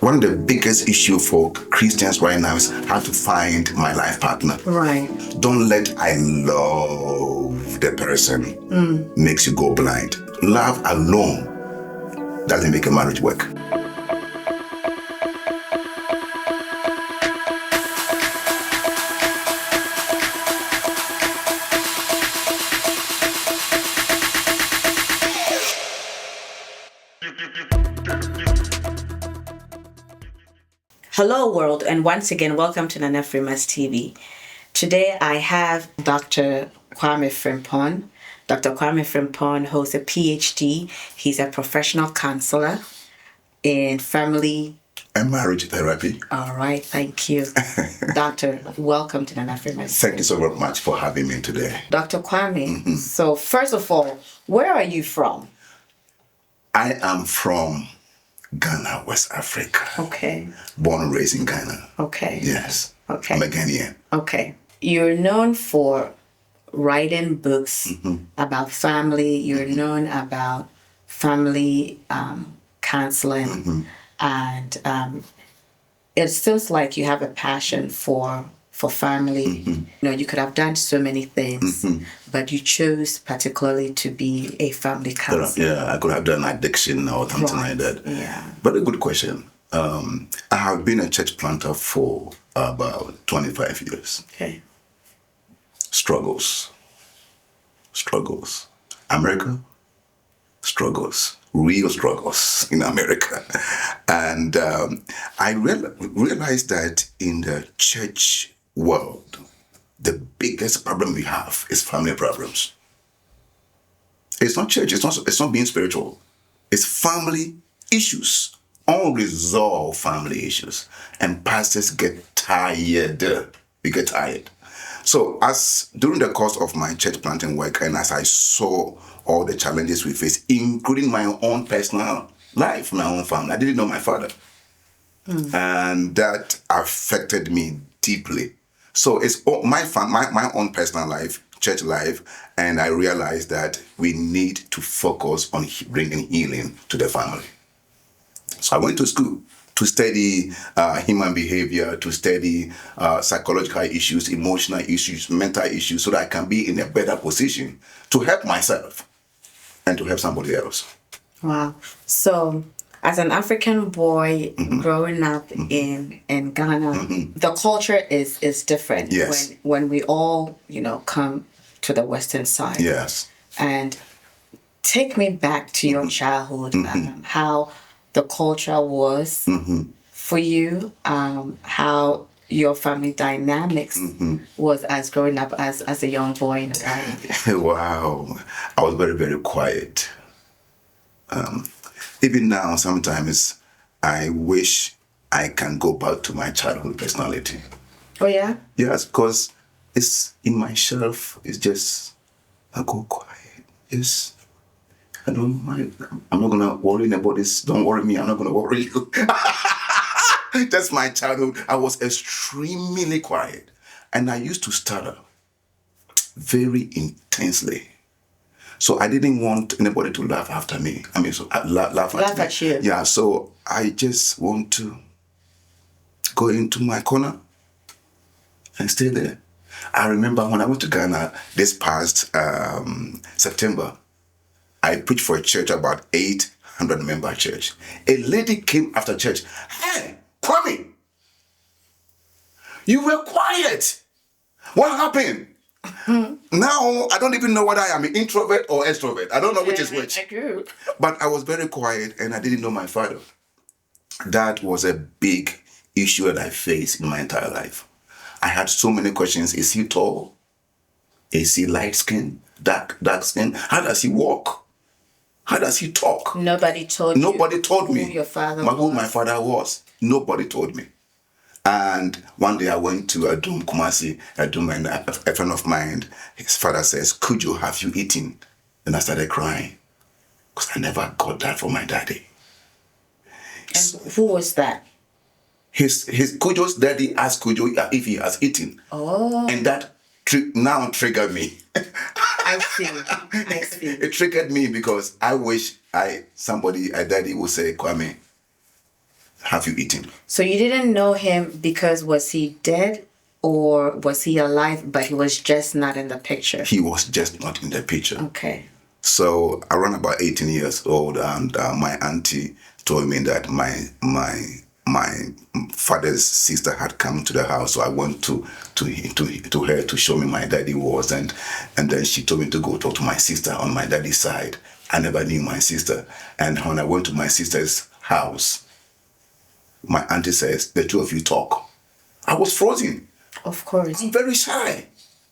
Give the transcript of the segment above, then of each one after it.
One of the biggest issues for Christians right now is how to find my life partner. Right. Don't let I love the person makes you go blind. Love alone doesn't make a marriage work. Hello, world, and once again, welcome to Nana Frema's TV. Today, I have Dr. Kwame Frimpong. Dr. Kwame Frimpong holds a PhD. He's a professional counselor in family And marriage therapy. All right, thank you. Doctor, welcome to Nana Frema's TV. Thank you so very much for having me today. Dr. Kwame, so first of all, where are you from? I am from Ghana, West Africa. Okay. Born and raised in Ghana. Okay. Yes. Okay. I'm a Ghanaian. Okay. You're known for writing books about family. You're known about family counseling. And it seems like you have a passion for family. You know, you could have done so many things, but you chose particularly to be a family counselor. Yeah, I could have done addiction or something like that. Yeah. But a good question. I have been a church planter for about 25 years. Okay. Struggles. America, struggles. Real struggles in America. And I realized that in the church world, the biggest problem we have is family problems. It's not church, it's not being spiritual. It's family issues, unresolved family issues. And pastors get tired. We get tired. So as during the course of my church planting work, and as I saw all the challenges we face, including my own personal life, my own family, I didn't know my father. And that affected me deeply. So it's my own personal life, church life, and I realized that we need to focus on bringing healing to the family. So I went to school to study human behavior, to study psychological issues, emotional issues, mental issues, so that I can be in a better position to help myself and to help somebody else. Wow. So, as an African boy growing up in Ghana, the culture is different. Yes. When we all, come to the Western side. Yes. And take me back to your childhood, how the culture was for you, how your family dynamics was as growing up as a young boy in Ghana. Wow. I was very, very quiet. Even now, sometimes I wish I can go back to my childhood personality. Oh, yeah? Yes, because it's in myself. It's just, I go quiet. Yes. I don't mind. I'm not going to worry about this. Don't worry me. I'm not going to worry you. That's my childhood. I was extremely quiet. And I used to stutter very intensely. So I didn't want anybody to laugh after me. I mean, so laugh at you. Yeah, so I just want to go into my corner and stay there. I remember when I went to Ghana this past September, I preached for a church, about 800 member church. A lady came after church. Hey, Kwame, you were quiet. What happened? Now, I don't even know whether I am an introvert or extrovert. I don't know which is which. But I was very quiet and I didn't know my father. That was a big issue that I faced in my entire life. I had so many questions. Is he tall? Is he light skin? Dark skin? How does he walk? How does he talk? Nobody told me Who your father who my father was. Nobody told me. And one day I went to Adum Kumasi, and a friend of mine, his father says, "Kujo, have you eaten?" And I started crying because I never got that from my daddy. And who was that? His Kujo's daddy asked Kujo if he has eaten. Oh. And that now triggered me. I see. It triggered me because I wish a daddy would say, "Kwame, have you eaten? So you didn't know him because was he dead or was he alive, but he was just not in the picture? He was just not in the picture. Okay. So around about 18 years old, and my auntie told me that my father's sister had come to the house. So I went to her to show me my daddy was, and then she told me to go talk to my sister on my daddy's side. I never knew my sister, and when I went to my sister's house, my auntie says, "The two of you talk." I was frozen. Of course. I'm very shy.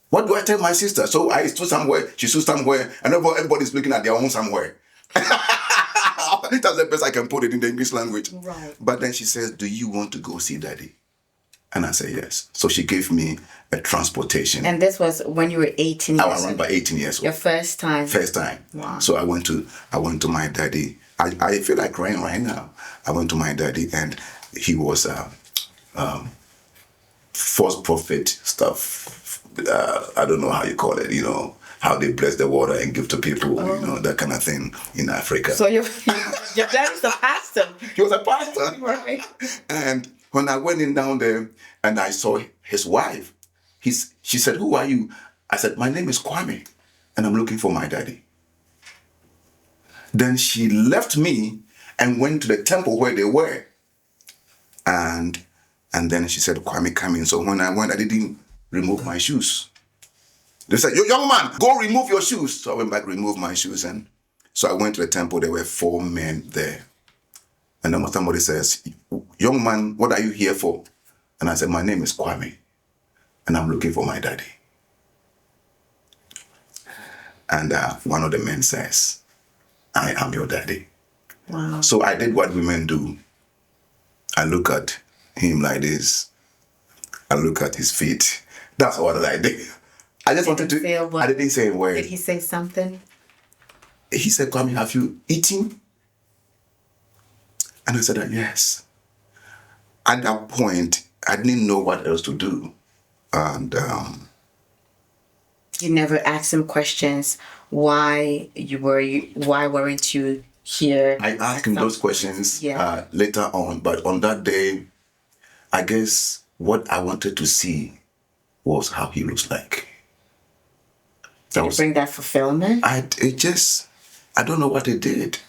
What do I tell my sister? So I stood somewhere, she stood somewhere, and everybody's looking at their own somewhere. That's the best I can put it in the English language. Right. But then she says, "Do you want to go see daddy?" And I said, yes. So she gave me a transportation. And this was when you were 18 I years was around old? about 18 years old. Your first time? First time. Wow. So I went to my daddy. I feel like crying right now. I went to my daddy, and he was false prophet stuff. I don't know how you call it, how they bless the water and give to people, that kind of thing in Africa. So your dad is a pastor. He was a pastor. Right. And when I went in down there and I saw his wife, she said, "Who are you?" I said, "My name is Kwame, and I'm looking for my daddy." Then she left me and went to the temple where they were. And then she said, "Kwame, come in." So when I went, I didn't remove my shoes. They said, "Young man, go remove your shoes." So I went back, removed my shoes. And so I went to the temple. There were 4 men there. And then somebody says, "Young man, what are you here for?" And I said, "My name is Kwame, and I'm looking for my daddy." And one of the men says, "I am your daddy." Wow. So I did what women do. I look at him like this. I look at his feet. That's what I did. I just wanted to. I didn't say a word. Did he say something? He said, "Kwame, have you eaten?" And I said, "Yes." At that point, I didn't know what else to do. And You never asked him questions. Why weren't you here? I asked him those questions later on. But on that day, I guess what I wanted to see was how he looks like. Did it bring that fulfillment? I don't know what it did.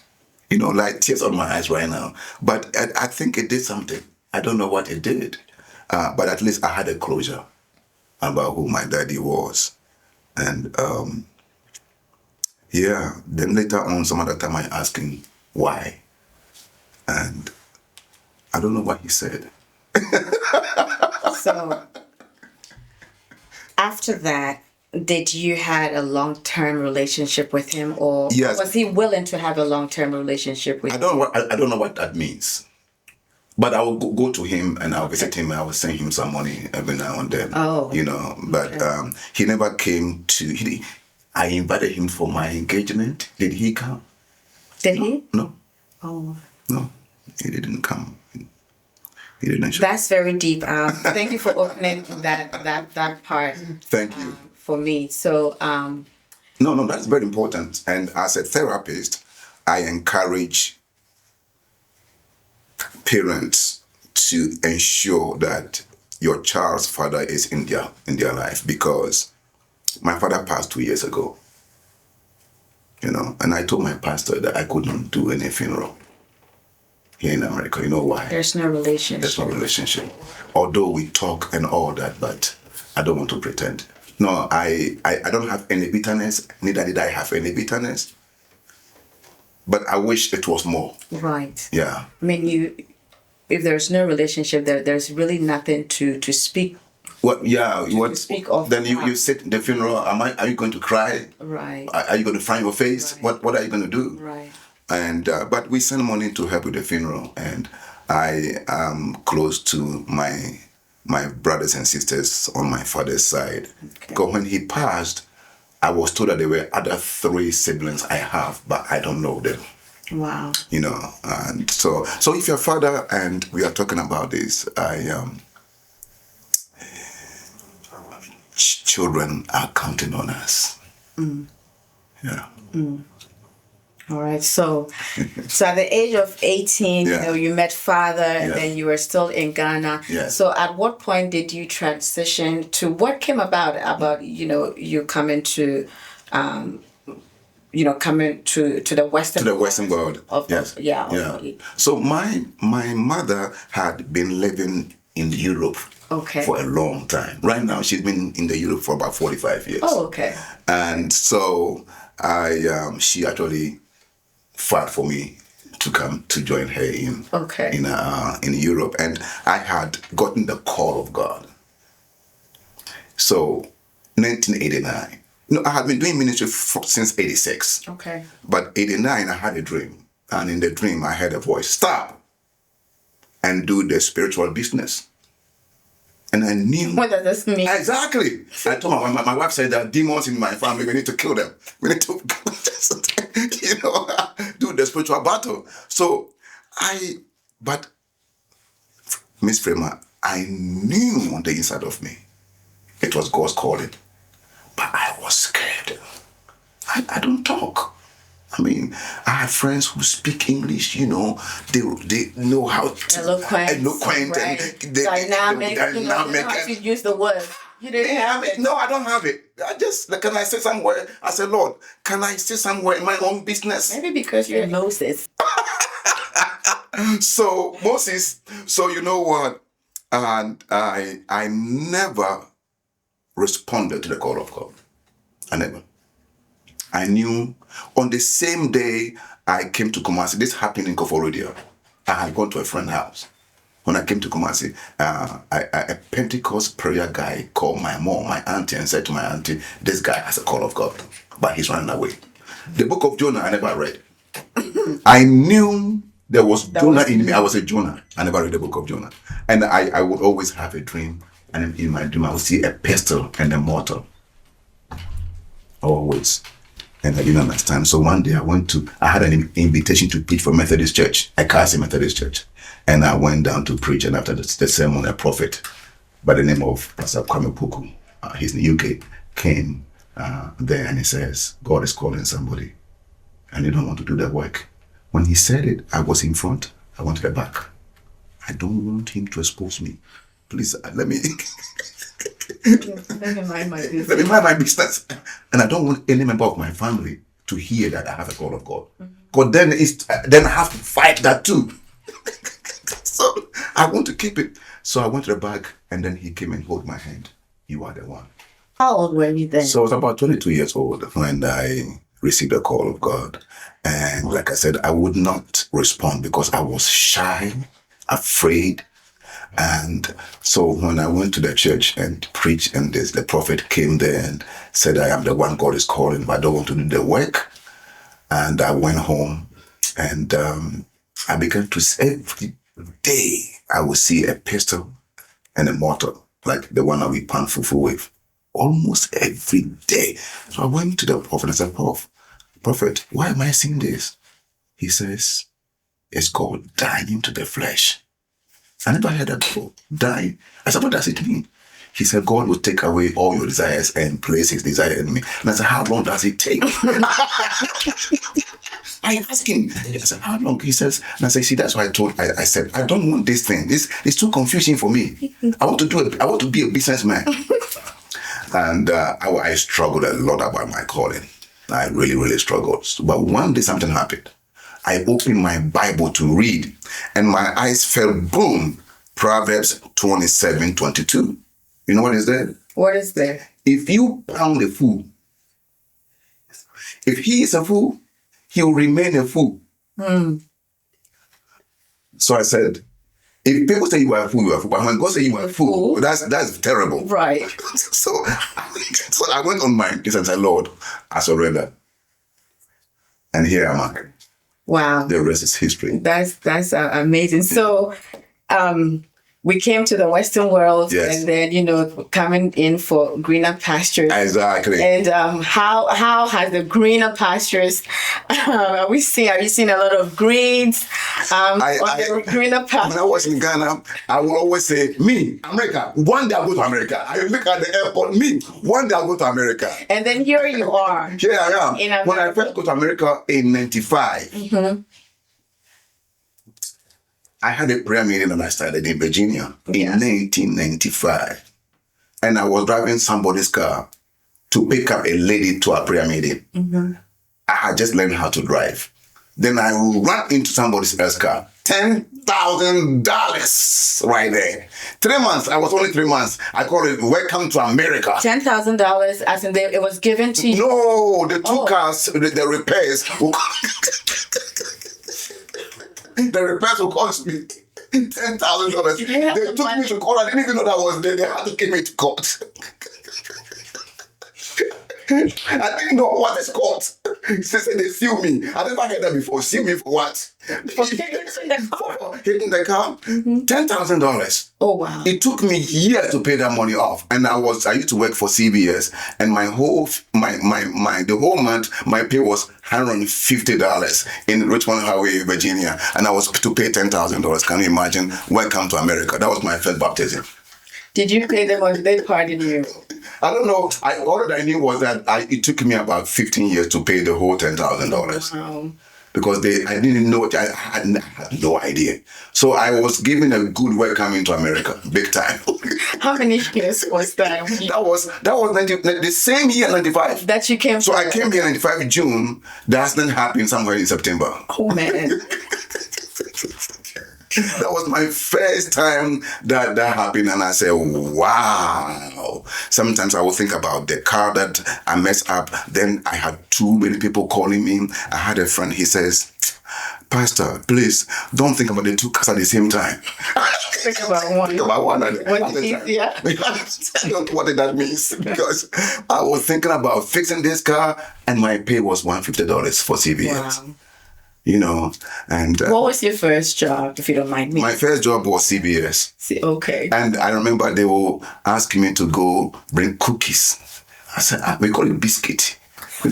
Like tears on my eyes right now. But I think it did something. I don't know what it did. But at least I had a closure about who my daddy was. And then later on, some other time I asked him why. And I don't know what he said. So after that, did you had a long-term relationship with him, or Yes. was he willing to have a long-term relationship with you? I don't know what that means. But I will go to him and I'll visit him. I will send him some money every now and then. Oh. But he never came to. I invited him for my engagement. Did he come? Did he? No. Oh. No, he didn't come. He didn't show. That's very deep. Thank you for opening that part. Thank you. For me. So No, that's very important. And as a therapist, I encourage parents to ensure that your child's father is in their life, because my father passed 2 years ago. And I told my pastor that I couldn't do any funeral here in America. You know why? there's no relationship. There's no relationship. Although we talk and all that, but I don't want to pretend. No, I don't have any bitterness. Neither did I have any bitterness. But I wish it was more. Right. Yeah. I mean, if there's no relationship, there's really nothing to speak. What? Yeah. What? Speak of. Then you sit in the funeral. Are you going to cry? Right. Are you going to find your face? Right. What are you going to do? Right. And but we send money to help with the funeral, and I am close to my brothers and sisters on my father's side. Okay. Because when he passed, I was told that there were other 3 siblings I have, but I don't know them. Wow. And so if your father, and we are talking about this, children are counting on us. Mm. Yeah. Mm. All right. So at the age of 18, Yeah. you met father, and Yeah. then you were still in Ghana. Yeah. So at what point did you transition to what came about, you coming to, coming to the Western To the Western world. Yes. Yeah. Yeah. So my mother had been living in Europe Okay. for a long time. Right now, she's been in the Europe for about 45 years. Oh, okay. And so she actually fought for me to come to join her in Europe, and I had gotten the call of God. So, 1989. I had been doing ministry since 86. Okay. But 89, I had a dream, and in the dream, I heard a voice: "Stop and do the spiritual business." And I knew. What does this mean? Exactly. I told my wife said that demons in my family, we need to kill them. We need to, do the spiritual battle. So but Miss Frema, I knew on the inside of me, it was God's calling. But I was scared. I don't talk. I mean, I have friends who speak English, they know how to eloquent and dynamic. dynamic. They know how to use the word. You didn't have it. No, I don't have it. Can I say somewhere? I said, Lord, can I say somewhere in my own business? Maybe because you're Moses. So Moses, you know what? And I never responded to the call of God. I never. I knew on the same day I came to Kumasi. This happened in Koforidua. I had gone to a friend's house. When I came to Kumasi, a Pentecost prayer guy called my mom, my auntie, and said to my auntie, "This guy has a call of God, but he's running away." The book of Jonah, I never read. I knew there was Jonah in me. I was a Jonah. I never read the book of Jonah. And I would always have a dream. And in my dream, I would see a pestle and a mortal. Always. And I didn't understand. So one day I had an invitation to preach for Methodist Church, a Kasi Methodist Church. And I went down to preach. And after the sermon, a prophet by the name of Pastor Kwame Poku, he's in the UK, came there and he says, "God is calling somebody and you don't want to do the work." When he said it, I was in front. I went to the back. I don't want him to expose me. Please, let me... Let me mind my business. Let me mind my business. And I don't want any member of my family to hear that I have a call of God. Because then I have to fight that too. So I want to keep it. So I went to the back and then he came and held my hand. "You are the one." How old were you then? So I was about 22 years old when I received the call of God. And like I said, I would not respond because I was shy, afraid. And so when I went to the church and preached, and the prophet came there and said, "I am the one God is calling, but I don't want to do the work." And I went home and I began to say, every day I would see a pistol and a mortal, like the one that we pan fufu with, almost every day. So I went to the prophet and said, Prophet, why am I seeing this?" He says, "It's called dying to the flesh." I never heard that before. Dying. I said, "What does it mean?" He said, "God will take away all your desires and place his desire in me." And I said, "How long does it take?" I asked him, I said, "How long?" He says, and I said, "See, that's why I said, I don't want this thing. It's too confusing for me. I want to be a businessman." And I struggled a lot about my calling. I really, really struggled. But one day something happened. I opened my Bible to read, and my eyes fell, boom, Proverbs 27:22. You know what is there? What is there? "If you pound a fool, if he is a fool, he will remain a fool." So I said, if people say you are a fool, you are a fool. But when God says you are a fool, that's terrible. Right. So I went on my knees and said, "Lord, I surrender." And here am I. Wow. The rest is history. That's amazing. So, we came to the Western world, Yes. and then coming in for greener pastures. Exactly. And how has the greener pastures? Are you seeing a lot of greens? On the greener pastures. When I was in Ghana, I would always say, "Me, America. One day I'll go to America." I look at the airport. Me, one day I'll go to America. And then here you are. Here I am. When I first go to America in '95. I had a prayer meeting and I started in Virginia in 1995. And I was driving somebody's car to pick up a lady to a prayer meeting. I had just learned how to drive. Then I ran into somebody else's car. $10,000 right there. 3 months. I was only 3 months. I called it "Welcome to America." $10,000, as in it was given to you. No, the two cars, the repairs. The repairs will cost me $10,000. They took me to court. I didn't even know that was there. They had to take me to court. I didn't know what is court. They said they sue me. I never heard that before. Sue me for what? For hitting the car. Hitting the car? $10,000. Oh wow! It took me years to pay that money off, and I used to work for CBS, and the whole month my pay was $150 in Richmond Highway, Virginia, and I was to pay $10,000. Can you imagine? Welcome to America. That was my first baptism. Did you pay them or did they pardon you? I don't know. All that I knew was that it took me about 15 years to pay the whole $10,000. Wow. Because I didn't know, I had no idea. So I was given a good welcome into America, big time. How many years was that? That was the same year, 95. That you came. So I came here in 95 June. That didn't happen somewhere in September. Oh man. That was my first time that happened, and I said, wow. Sometimes I would think about the car that I messed up. Then I had too many people calling me. I had a friend, he says, "Pastor, please don't think about the two cars at the same time. Think about one. Think about one at the time." Yeah. I don't know what that means, because I was thinking about fixing this car, and my pay was $150 for CBS. Wow. And what was your first job, if you don't mind me? My first job was CBS. Okay. And I remember they will ask me to go bring cookies. I said, we call it biscuit. We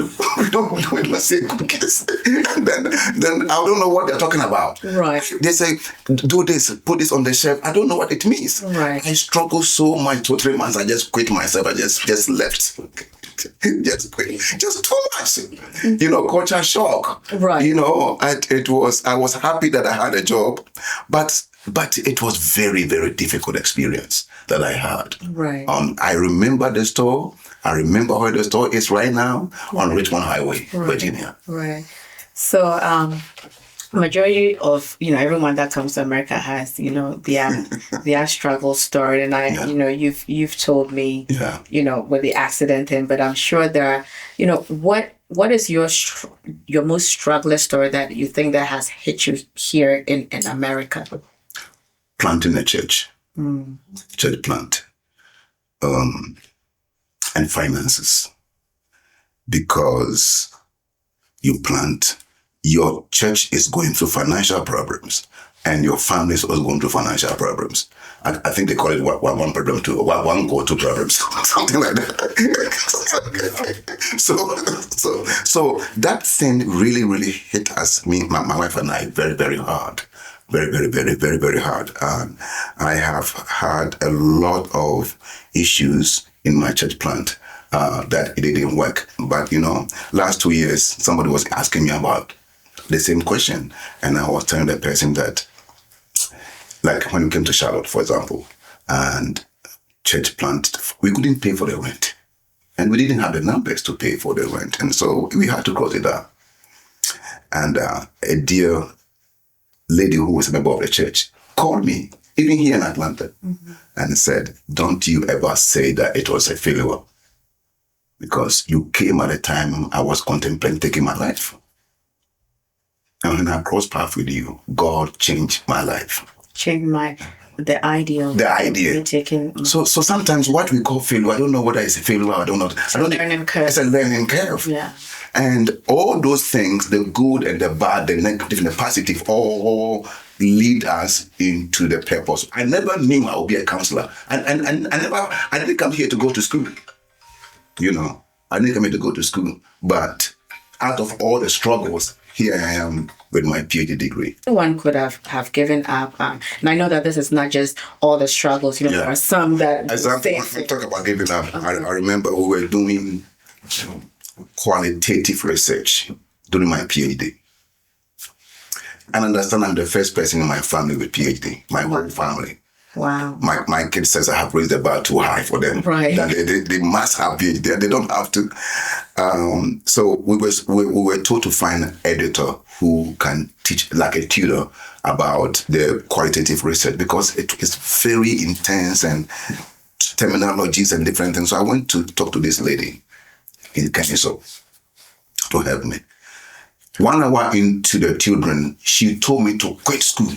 don't say cookies. then I don't know what they're talking about. Right. They say, do this, put this on the shelf. I don't know what it means. Right. I struggled so much. 2 or 3 months, I just quit myself. I just left. Just quit. Just too much. Culture shock. Right. I was happy that I had a job, but it was very, very difficult experience that I had. Right. I remember the store. I remember where the store is right now on Richmond Highway, Virginia. Right. So, majority of everyone that comes to America has their struggle story, and you've told me with the accident thing, but I'm sure there are what is your most struggling story that you think that has hit you here in America? Planting a church, church plant, and finances, because you plant. Your church is going through financial problems, and your family is also going through financial problems. I think they call it one problem, one go two problems, something like that. So that thing really, really hit us, my wife and I, very, very hard. Very, very, very, very, very hard. I have had a lot of issues in my church plant that it didn't work. But, last 2 years, somebody was asking me about the same question. And I was telling the person that, like when we came to Charlotte, for example, and church plant, we couldn't pay for the rent. And we didn't have the numbers to pay for the rent. And so we had to close it down. And a dear lady who was a member of the church called me, even here in Atlanta, and said, "Don't you ever say that it was a failure, because you came at a time I was contemplating taking my life. And when I crossed paths with you, God changed my life." Changed my The idea. The idea. Taking. So sometimes what we call failure, I don't know whether it's a failure. I don't know. It's a learning curve. It's a learning curve. Yeah. And all those things, the good and the bad, the negative and the positive, all lead us into the purpose. I never knew I would be a counselor. And I didn't come here to go to school. You know, I didn't come here to go to school. But out of all the struggles, here I am with my PhD degree. One could have given up. And I know that this is not just all the struggles. You know, there are some that... When we talk about giving up, I remember we were doing qualitative research during my PhD. And I understand I'm the first person in my family with PhD, my whole family. Wow. My kid says I have raised the bar too high for them. Right. That they must have PhD. They don't have to. So we were told to find an editor who can teach, like a tutor, about the qualitative research, because it is very intense and terminologies and different things. So I went to talk to this lady in Kennesaw to help me. 1 hour into the children, she told me to quit school.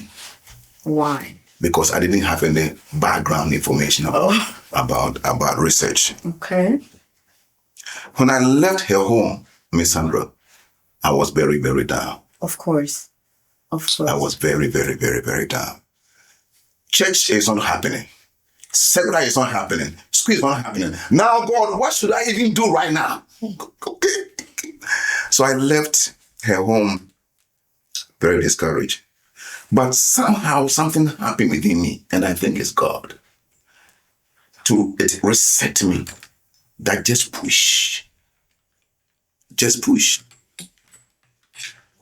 Why? Because I didn't have any background information about research. Okay. When I left her home, Miss Sandra, I was very, very down. Of course. I was very, very, very, very down. Church is not happening. Secular is not happening. School is not happening. Now, God, what should I even do right now? Okay. So I left her home very discouraged. But somehow something happened within me, and I think it's God, to reset me. That just push.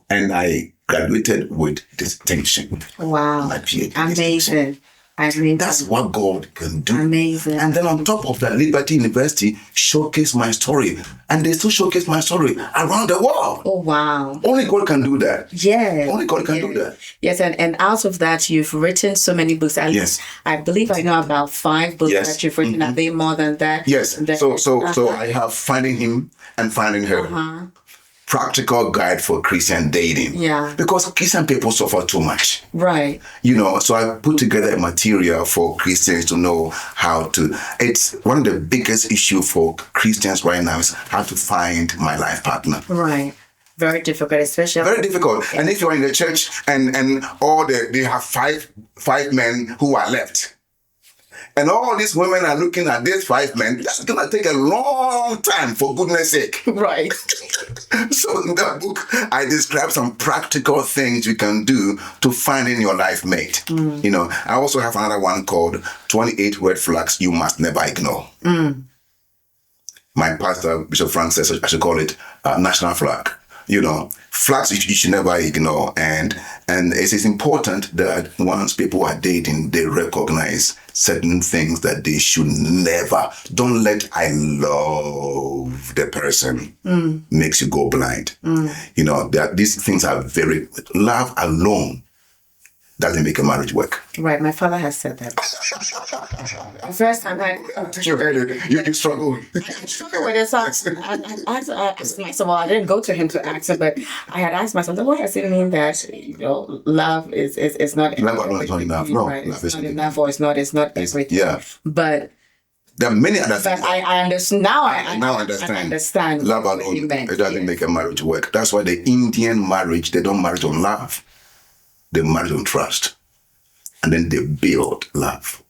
And I graduated with distinction. Wow. My PhD. Amazing. That's what God can do. Amazing. And then on top of that, Liberty University showcased my story. And they still showcase my story around the world. Oh, wow. Only God can do that. Yeah. Only God can do that. Yes, and out of that, you've written so many books. Yes. I believe I know about 5 books that you've written. Are they more than that? Yes. So I have Finding Him and Finding Her. Practical guide for Christian dating. Yeah. Because Christian people suffer too much. Right. You know, so I put together a material for Christians to know how to. It's one of the biggest issues for Christians right now is how to find my life partner. Right. Very difficult, especially. Very difficult. And if you're in the church and they have five men who are left. And all these women are looking at these 5 men. That's going to take a long time, for goodness sake. Right. So in that book, I describe some practical things you can do to finding your life mate. You know, I also have another one called 28 Red Flags You Must Never Ignore. My pastor, Bishop Frank, says I should call it national flag. You know, flags you should never ignore. And it is important that once people are dating, they recognize certain things that they should never. Don't let I love the person makes you go blind. You know, that these things are love alone doesn't make a marriage work. Right, my father has said that. The first time You heard it. You struggle. I struggled with it. So I asked myself, well, I didn't go to him to ask him, but I had asked myself, what does it mean that, you know, love is not love alone is not enough. No, right? love It's not isn't enough, or it's not everything. Yeah. But there are many other things. But I understand now. I understand. Love alone, it doesn't make a marriage work. That's why the Indian marriage, they don't marry on love. They marry on trust. And then they build love.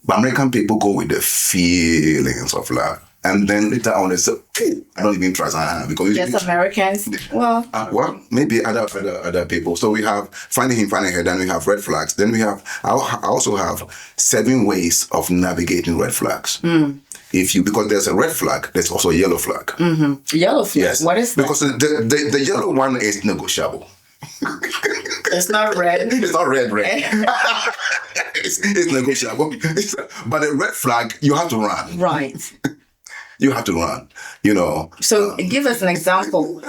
But American people go with the feelings of love. And then later on they say, hey, I don't even trust her. Because just Americans? Well, maybe other people. So we have Finding Him, Finding Her, then we have red flags. Then we have, I also have 7 ways of navigating red flags. Because there's a red flag, there's also a yellow flag. Yellow flag? Yes. What is that? Because the yellow one is negotiable. It's not red. It's not red. It's negotiable. But a red flag, you have to run. Right. You have to run, you know. So give us an example.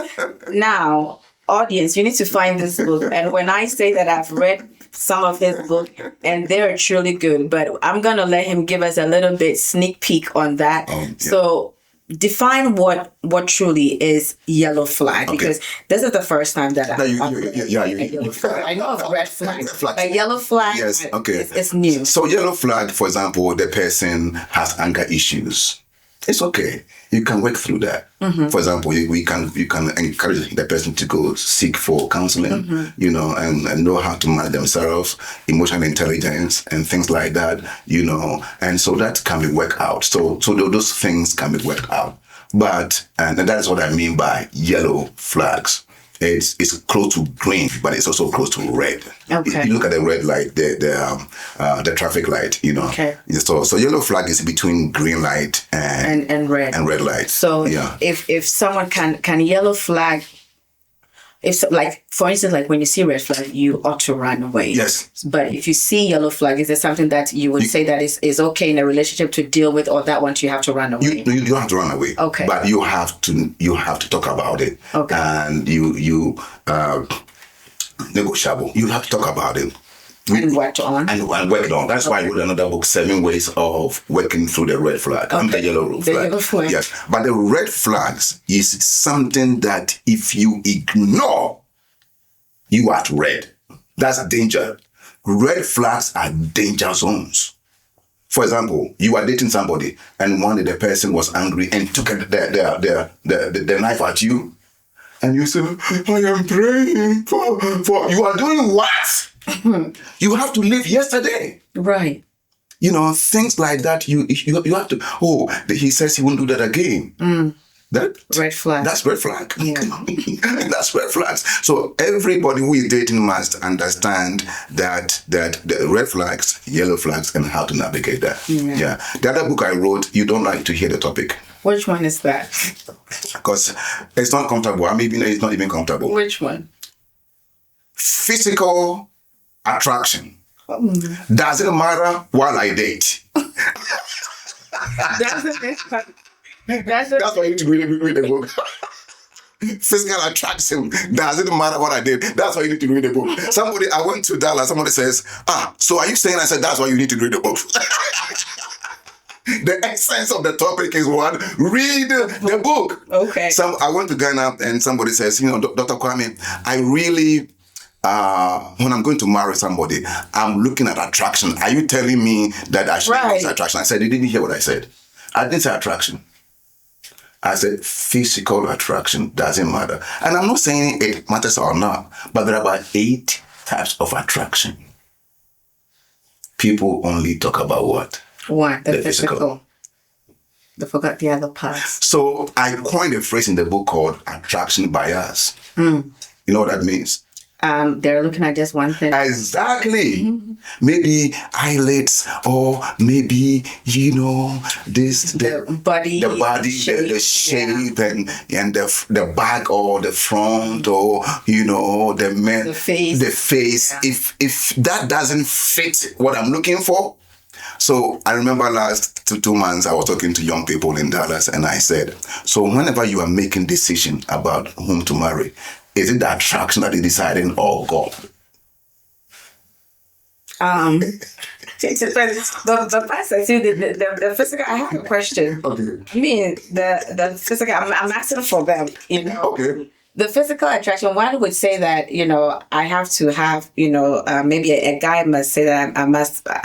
Now, audience, you need to find this book. And when I say that I've read some of his book and they're truly good, but I'm going to let him give us a little bit sneak peek on that. Yeah. So define what truly is yellow flag, because this is the first time that No, I you know of red flag, red flag. but yellow flag, Yes, okay. it's new. So yellow flag, for example, the person has anger issues. It's okay. You can work through that. For example, you can encourage the person to go seek for counseling, you know, and know how to manage themselves, emotional intelligence, and things like that, you know, and so that can be worked out. So those things can be worked out. But and that is what I mean by yellow flags. It's close to green, but it's also close to red. Okay. If you look at the red light, the traffic light, you know. Okay. So yellow flag is between green light And red. and red light. So yeah. if someone can yellow flag, like for instance, like when you see red flag, you ought to run away. Yes. But if you see yellow flag, is there something that you would say that is okay in a relationship to deal with, or that one you have to run away? You don't have to run away. Okay. But you have to talk about it. Okay. And you negotiable. You have to talk about it. And worked on. And worked on. That's why I wrote another book, 7 Ways of Working Through the Red Flag. I'm the yellow flag. The yellow flag. Yes. But the red flags is something that if you ignore, you are red. That's danger. Red flags are danger zones. For example, you are dating somebody and one day the person was angry and took the knife at you. And you say, I am praying for you are doing what? You have to leave yesterday. Right. You know, things like that. You have to. He says he won't do that again. That red flag. That's red flag. Yeah. That's red flags. So everybody who is dating must understand that the red flags, yellow flags, and how to navigate that. Yeah. The other book I wrote, you don't like to hear the topic. Which one is that? Because it's not comfortable. I mean, it's not even comfortable. Which one? Physical attraction. Does it matter while I date? That's why you need to read the book. Physical attraction. Does it matter what I did? That's why you need to read the book. I went to Dallas, somebody says, so are you saying? I said, that's why you need to read the book. The essence of the topic is what? Read the book. Okay. I went to Ghana and somebody says, Dr. Kwame, I really, when I'm going to marry somebody, I'm looking at attraction. Are you telling me that I should look at attraction? I said, you didn't hear what I said. I didn't say attraction. I said physical attraction doesn't matter. And I'm not saying it matters or not, but there are about 8 types of attraction. People only talk about what? What? The physical. They forgot the other parts. So I coined a phrase in the book called attraction bias. You know what that means? They're looking at just one thing. Exactly. Maybe eyelids, or maybe the body, the shape, and the back or the front, or the face. Yeah. If that doesn't fit what I'm looking for. So I remember last 2 months I was talking to young people in Dallas, and I said, so whenever you are making decision about whom to marry, is it the attraction that is deciding, or God? The pastor, the physical. I have a question. Okay. I mean, the physical. I'm asking for them. Okay. The physical attraction. One would say that I have to have maybe a guy must say that I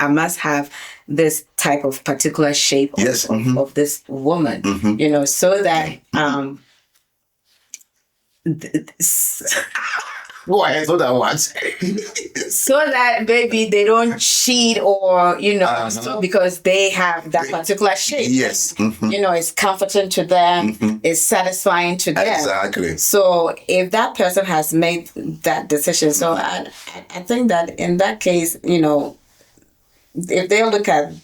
must have this type of particular shape of this woman. So that Go ahead, so that what? So that maybe they don't cheat or because they have that particular shape. Yes. It's comforting to them, it's satisfying to them. Exactly. So if that person has made that decision, so I think that in that case, if they look at,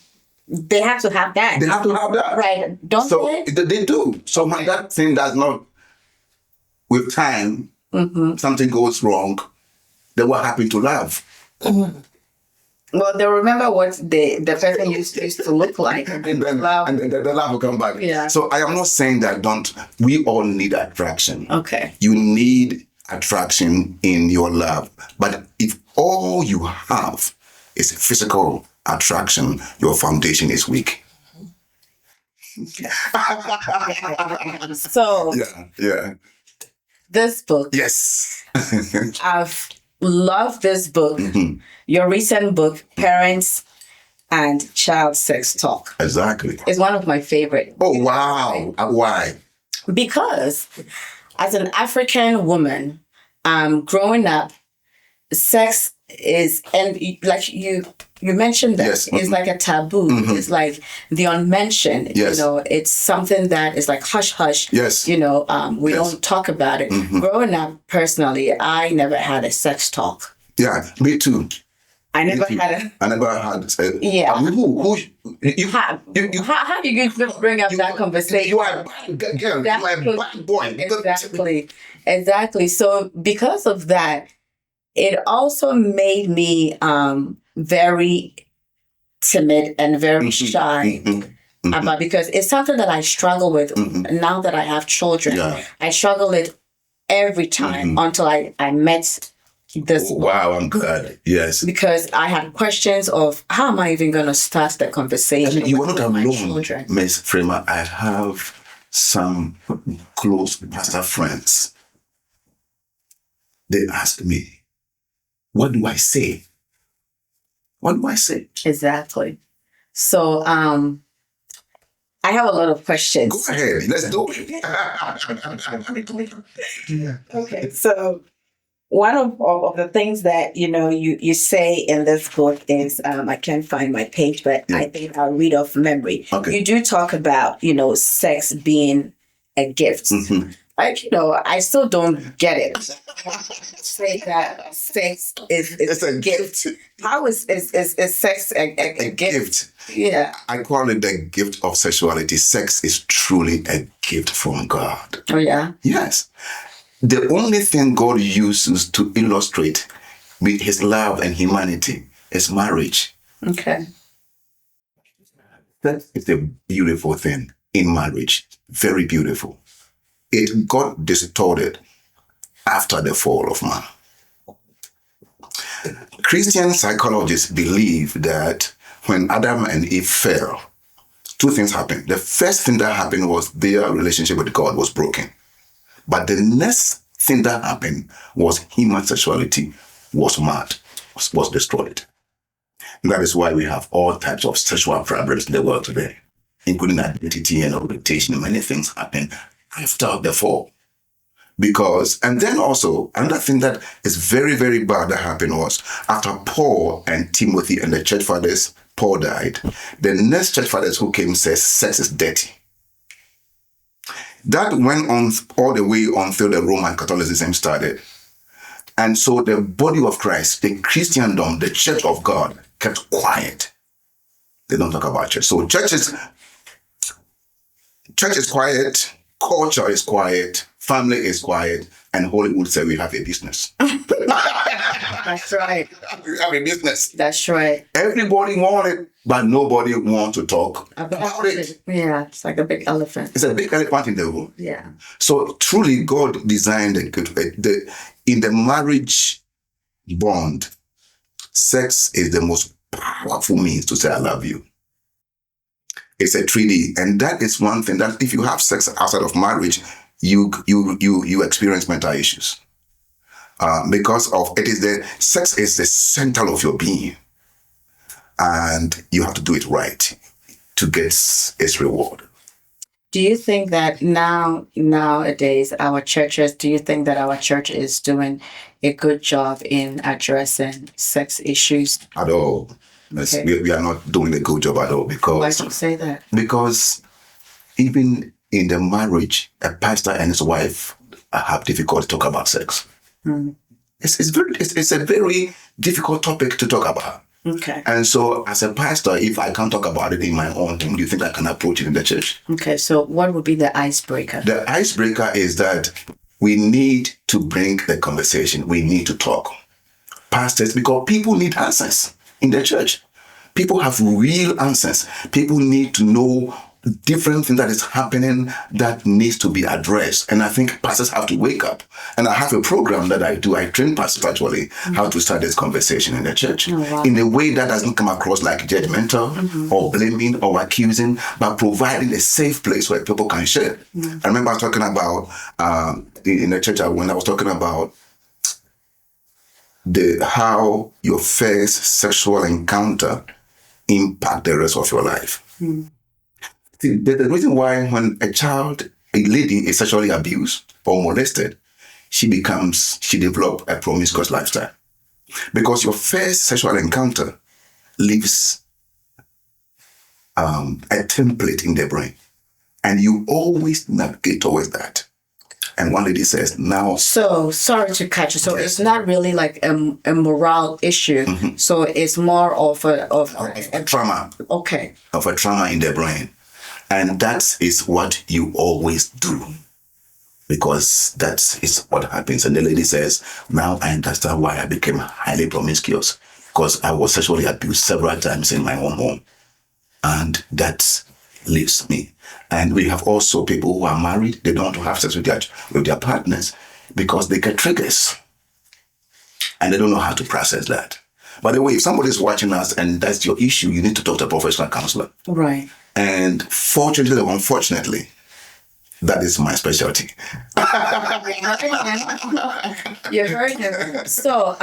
they have to have that. They have to have that. Right. Don't so they do. So when that thing does not, with time, something goes wrong, then what happened to love? Well, they remember what the person used to look like. And then the love will come back. Yeah. So I am not saying that we all need attraction. Okay. You need attraction in your love. But if all you have is physical attraction, your foundation is weak. So Yeah. this book, Yes. I've loved this book. Your recent book, Parents and Child Sex Talk, Exactly. is one of my favorite. Oh, wow. Why? Because as an African woman, growing up, sex is, and like you mentioned that Yes. it's like a taboo. It's like the unmentioned. Yes. You know, it's something that is like hush hush. Yes. You know, we Yes. don't talk about it. Growing up, personally, I never had a sex talk. Yeah, me too. I never had a. I never had. Yeah. Who you, How do you bring up that conversation? You are a bad girl. You are a bad boy. Exactly. So because of that, it also made me very timid and very shy about, because it's something that I struggle with now that I have children. Yeah. I struggle with every time until I met this. Wow, I'm glad. Yes. Because I had questions of how am I even going to start the conversation. You are not with my alone, children. Miss Frema. I have some close pastor friends. They ask me, what do I say? What do I say? Exactly. So I have a lot of questions. Go ahead. Let's do it. Okay. So one of the things that you say in this book is, I can't find my page, but I think I'll read off memory. Okay. You do talk about sex being a gift. Like, I still don't get it. Say that sex is a gift. How is sex a gift? Yeah. I call it the gift of sexuality. Sex is truly a gift from God. Oh, yeah? Yes. The only thing God uses to illustrate with his love and humanity is marriage. Okay. That is a beautiful thing in marriage. Very beautiful. It got distorted after the fall of man. Christian psychologists believe that when Adam and Eve fell, two things happened. The first thing that happened was their relationship with God was broken. But the next thing that happened was human sexuality was mad, was destroyed. And that is why we have all types of sexual problems in the world today, including identity and orientation. Many things happen after the fall. And then also, another thing that is very, very bad that happened was after Paul and Timothy and the church fathers, Paul died, the next church fathers who came said sex is dirty. That went on all the way until the Roman Catholicism started. And so the body of Christ, the Christendom, the church of God, kept quiet. They don't talk about church. So church is quiet, culture is quiet, family is quiet, and Hollywood said we have a business. That's right. We have a business. That's right. Everybody wants it, but nobody wants to talk about it. Yeah, it's like a big elephant. It's a big elephant in the room. Yeah. So truly, God designed in the marriage bond, sex is the most powerful means to say I love you. It's a treaty, and that is one thing that if you have sex outside of marriage, you experience mental issues because of sex is the center of your being, and you have to do it right to get its reward. Do you think that nowadays our churches? Do you think that our church is doing a good job in addressing sex issues? At all. Okay. We are not doing a good job at all because. Why do you say that? Because even in the marriage, a pastor and his wife have difficulty to talk about sex. It's a very difficult topic to talk about. Okay. And so, as a pastor, if I can't talk about it in my own team, do you think I can approach it in the church? Okay. So, what would be the icebreaker? The icebreaker is that we need to bring the conversation. We need to talk. Pastors, because people need answers in the church. People have real answers. People need to know different thing that is happening that needs to be addressed. And I think pastors have to wake up. And I have a program that I do. I train pastors actually how to start this conversation in the church in a way that doesn't come across like judgmental or blaming or accusing, but providing a safe place where people can share. I remember talking about in the church when I was talking about how your first sexual encounter impact the rest of your life. See, the reason why when a lady is sexually abused or molested, she develops a promiscuous lifestyle. Because your first sexual encounter leaves a template in the brain. And you always navigate towards that. And one lady says, now... So, sorry to cut you. So it's not really like a moral issue. So it's more of a trauma. Okay. Of a trauma in the brain. And that is what you always do. Because that is what happens. And the lady says, now I understand why I became highly promiscuous. Because I was sexually abused several times in my own home. And that leaves me. And we have also people who are married. They don't want to have sex with their partners because they get triggers. And they don't know how to process that. By the way, if somebody is watching us and that's your issue, you need to talk to a professional counselor. Right. And fortunately or unfortunately, that is my specialty. You heard him. So,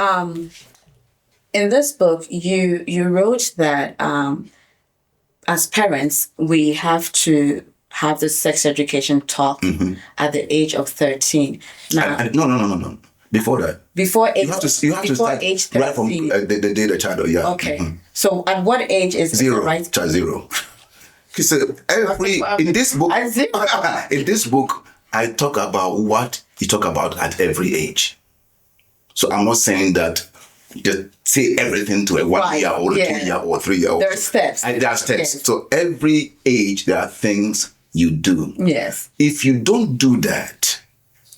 in this book, you wrote that as parents, we have to have the sex education talk at the age of 13. Now, No. Before that. Before age, you have to start age 13. right from the day the child, yeah. Okay. So at what age is zero, it right? child zero. So in this book, I talk about what you talk about at every age. So I'm not saying that just say everything to a 1-year-old, 2-year-old, 3-year-old. There are steps. There are steps. Yes. So every age, there are things you do. Yes. If you don't do that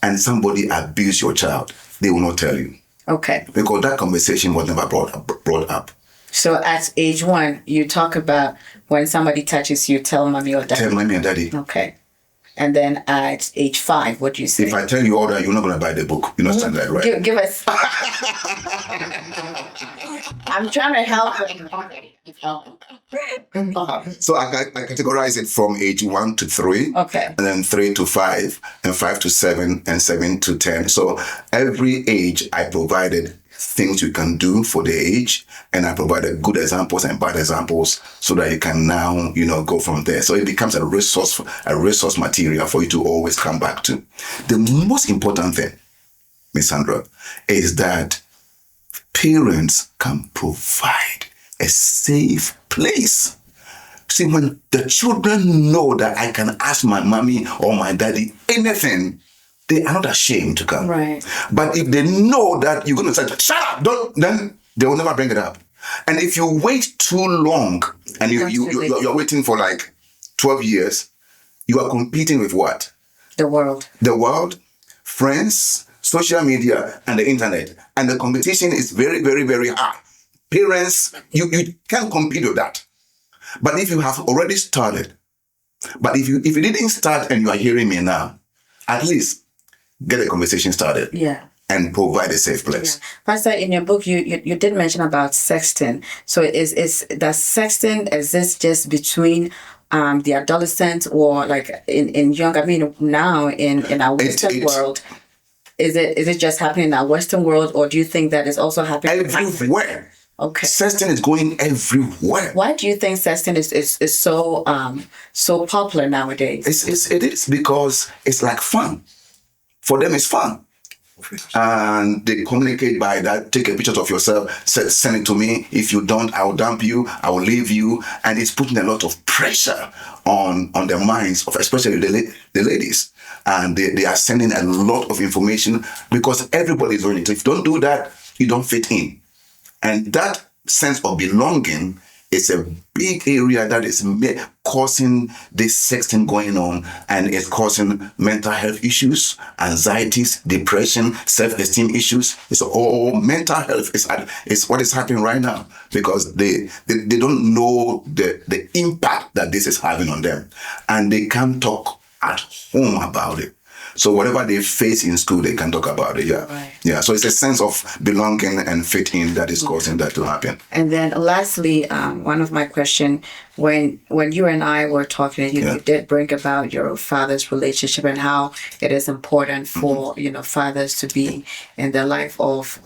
and somebody abuse your child, they will not tell you. Okay. Because that conversation was never brought up. So at age 1, you talk about when somebody touches you, tell mommy or daddy. Tell mommy and daddy. Okay. And then at age 5, what do you say? If I tell you all that, you're not going to buy the book. You understand that, right? Give us. I'm trying to help you. So I categorize it from age 1 to 3. Okay. And then 3 to 5, and 5 to 7, and 7 to 10. So every age I provided things you can do for the age, and I provided good examples and bad examples so that you can now, go from there. So it becomes a resource material for you to always come back to. The most important thing, Miss Sandra, is that parents can provide a safe place. See, when the children know that I can ask my mommy or my daddy anything, they are not ashamed to come. Right. But if they know that you're going to say, shut up, then they will never bring it up. And if you wait too long and you're waiting for like 12 years, you are competing with what? The world. The world, friends, social media, and the internet. And the competition is very, very, very high. Parents, you can't compete with that. But if you have already started, but if you didn't start and you are hearing me now, at least get a conversation started. Yeah. And provide a safe place. Yeah. Pastor, in your book, you did mention about sexting. So does sexting exist just between the adolescents or like in young? I mean, now in our Western world, is it just happening in our Western world, or do you think that is also happening everywhere? Okay. Sexting is going everywhere. Why do you think sexting is so popular nowadays? It is because it's like fun. For them, it's fun. And they communicate by that. Take a picture of yourself, send it to me. If you don't, I will dump you, I will leave you. And it's putting a lot of pressure on the minds of especially the ladies. And they are sending a lot of information because everybody is doing it. If you don't do that, you don't fit in. And that sense of belonging it's a big area that is causing this sexting going on, and it's causing mental health issues, anxieties, depression, self-esteem issues. It's all mental health is what is happening right now, because they don't know the impact that this is having on them, and they can't talk at home about it. So whatever they face in school, they can talk about it. Yeah, Right. yeah. So it's a sense of belonging and fitting that is causing that to happen. And then lastly, one of my question, when you and I were talking, you did bring about your father's relationship and how it is important for fathers to be in the life of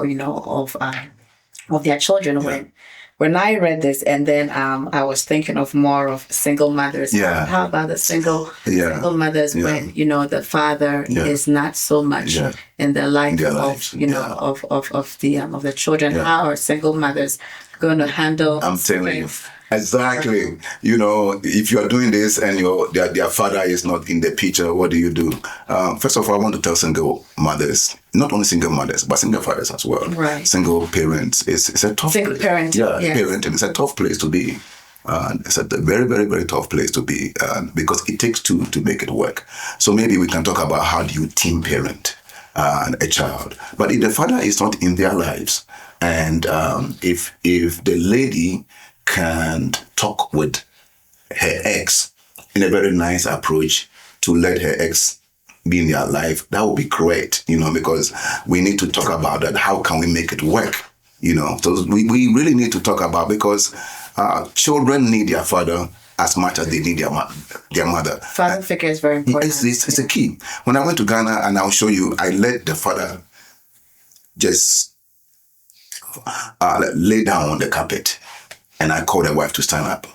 their children. When I read this, and then I was thinking of more of single mothers. Yeah. How about the single mothers when the father is not so much in the life of the children? How are single mothers going to handle? I'm telling you. Exactly. If you are doing this and their father is not in the picture, what do you do? First of all, I want to tell single mothers, not only single mothers, but single fathers as well. Right. Single parents. It's a tough single parent. Yeah, yes. Parenting. It's a tough place to be. It's a very, very, very tough place to be because it takes two to make it work. So maybe we can talk about how do you team parent a child. But if the father is not in their lives, and if the lady can talk with her ex in a very nice approach to let her ex be in their life, that would be great, because we need to talk about that. How can we make it work? So we really need to talk about, because children need their father as much as they need their mother. Father figure is very important. It's a key. When I went to Ghana, and I'll show you, I let the father just lay down on the carpet. And I called the wife to stand up.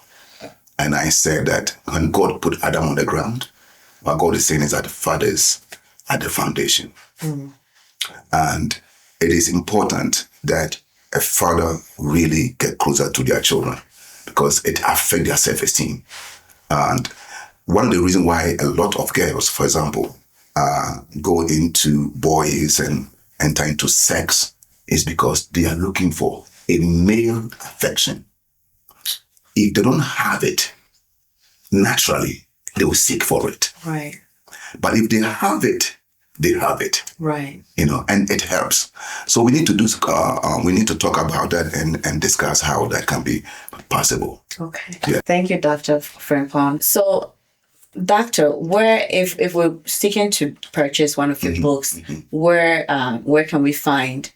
And I said that when God put Adam on the ground, what God is saying is that the fathers are the foundation. Mm. And it is important that a father really get closer to their children, because it affects their self-esteem. And one of the reasons why a lot of girls, for example, go into boys and enter into sex is because they are looking for a male affection. If they don't have it, naturally, they will seek for it. Right. But if they have it, they have it. Right. And it helps. So we need to talk about that and discuss how that can be possible. Okay. Yeah. Thank you, Dr. Frempong. So, Doctor, where if we're seeking to purchase one of your books, where can we find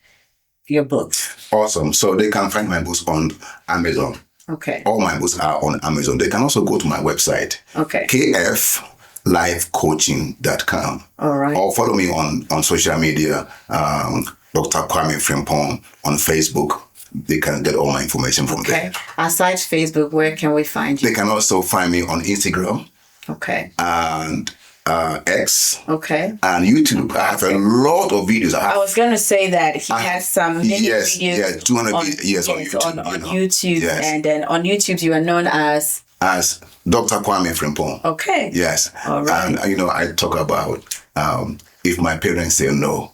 your books? Awesome. So they can find my books on Amazon. Okay. All my books are on Amazon. They can also go to my website. Okay. kflifecoaching.com. All right. Or follow me on social media, Dr. Kwame Frempong on Facebook. They can get all my information from there. Aside Facebook, where can we find you? They can also find me on Instagram. Okay. And X. Okay. And YouTube. I have a lot of videos. I was going to say that he has some videos. Yeah, 200 videos on YouTube. On YouTube. Yes. And then on YouTube, you are known as Dr. Kwame Frempong. Okay. Yes. All right. And, I talk about if my parents say no,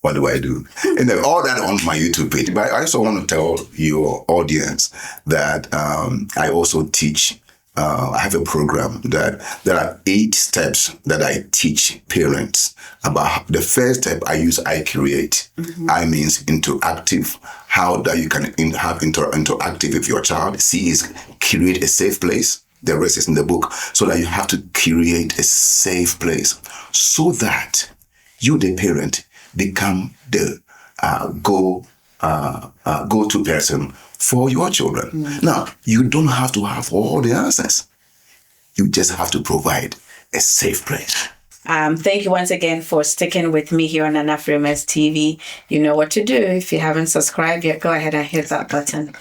what do I do? And then all that on my YouTube page. But I also want to tell your audience that I also teach. I have a program that there are 8 steps that I teach parents about. The first step, I use I create. I means interactive. How that you can have interactive with your child. C is create a safe place. The rest is in the book. So that you have to create a safe place so that you, the parent, become the go-to person for your children. Now, you don't have to have all the answers. You just have to provide a safe place. Thank you once again for sticking with me here on Frema TV. You know what to do. If you haven't subscribed yet, go ahead and hit that button.